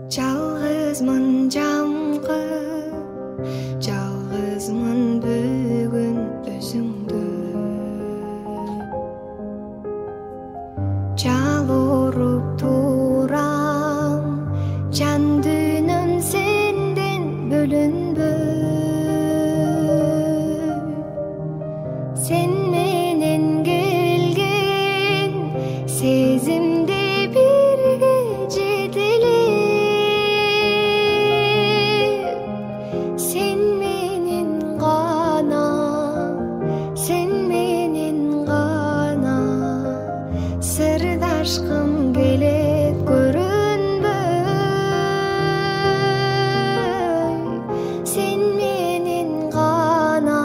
Жалғызмын жамғы, жалғызмын бүгін өзіңді. Жал ұрып турам, жан дүнім сенден бөлінбөй. Sen менен келген сезімде бірге жетелеп. Sen менен ғана, sen менен ғана сырдашқым келет көрінбөй. Sen менен ғана,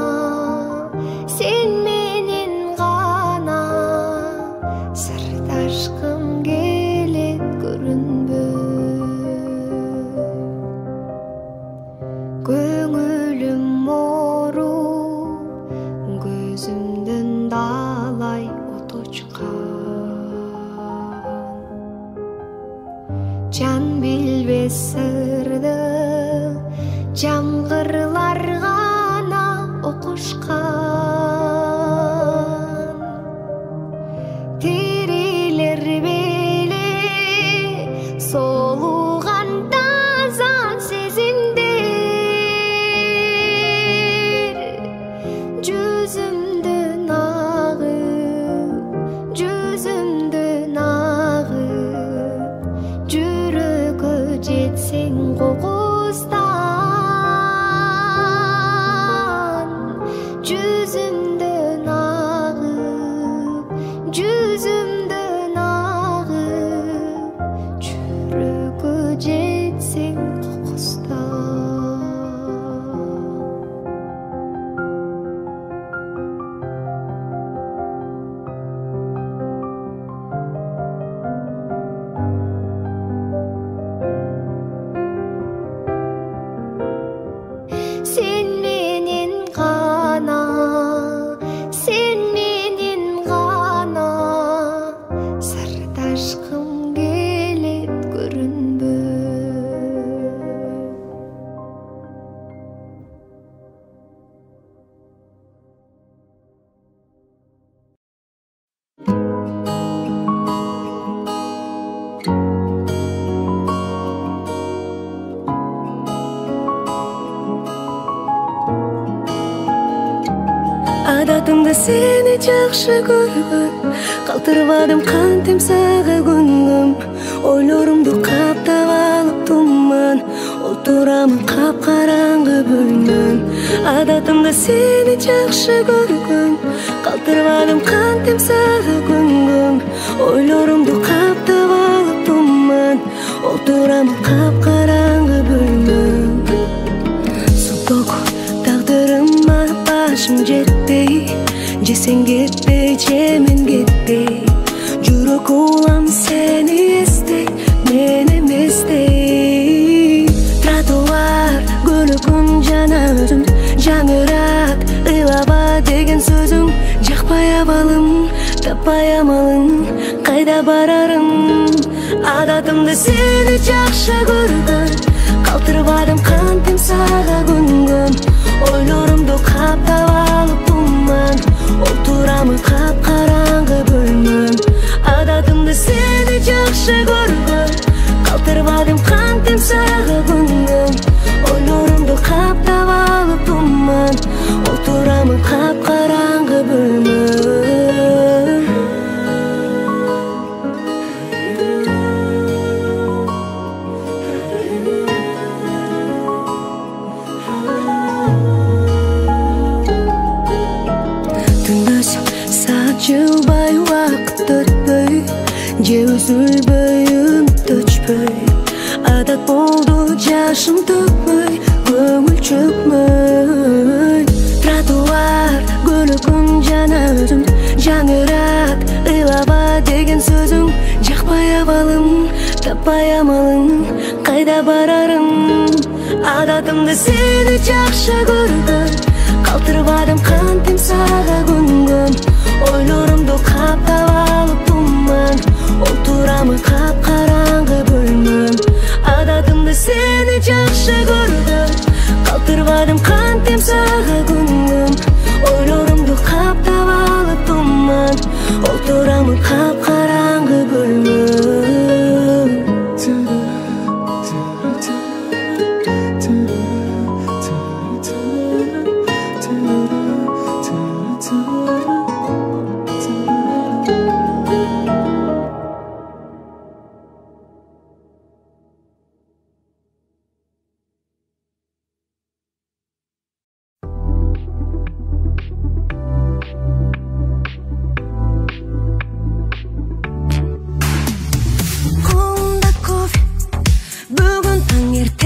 sen менен ғана сырдашқым келет көрінбөй. Көңілім мору, көзімден далай от очқан. Жан билбес сырды, жамғырлар ғана оқышқан. Тирилер беле солуған таза сезімдер. Жүзімден ағып, жүзімден ағып, жүрегі жетсең қоқыстан. Жүзімден ағып, жүзімден ағып, жүрегі жетсең қоқыстан. Sen менен ғана, sen менен ғана сырдашқым келет көрінбөй. Адатымда сені жақшы көргөн, қалтырбадым кантем сага күнгім. Ойлорумду каптап алып туман, отурамын капкараңгы бөлмөм. Адатымда сені жақшы көргөн, калтырбадым кантем сага күнгім. Ойлорумду каптап алып туман, отурамын капкараңгы бөлмөм. Суток тагдырыма башым жетпей, же сен кетпей, же мен кетпей. Жүрөк улам сени эстей, мен эместей. Тротуар көлөкүн жана өзүм, жаңырат ыйлаба деген сөзүң. Жакпай абалым, таппай амалым, кайда барарым. Адатымда сени жакшы көргөн, калтырбадым кантем сага күнгөн. Ойлорумду каптап алып туман, отурамын капкараңгы бөлмөм. Адатымда сени жакшы көргөн, калтырбадым кантем сага күнгөн. Ойлорумду каптап алып туман, отурамын капкараңгы бөлмөм. Жылбай уақыт өтпөй, же үзүлбөй үмүт өчпөй. Адат болду жашым төкпөй, көңүл чөкмөй. Тротуар көлөкүн жана өзүм, жаңырат ыйлаба деген сөзүң. Жакпай абалым, таппай амалым, кайда барарым. Адатымда сени жакшы көргөн, калтырбадым кантем сага күнгөн. Ойлорумду каптап алып туман, отурамын капкараңгы бөлмөм. Адатым seni жақсы көргім, қалтырбадым қантем саға күнгім. Ойлорымды қаптап алып тұман, отырамын қап-қараңғы бөлме. Бүгін таңертең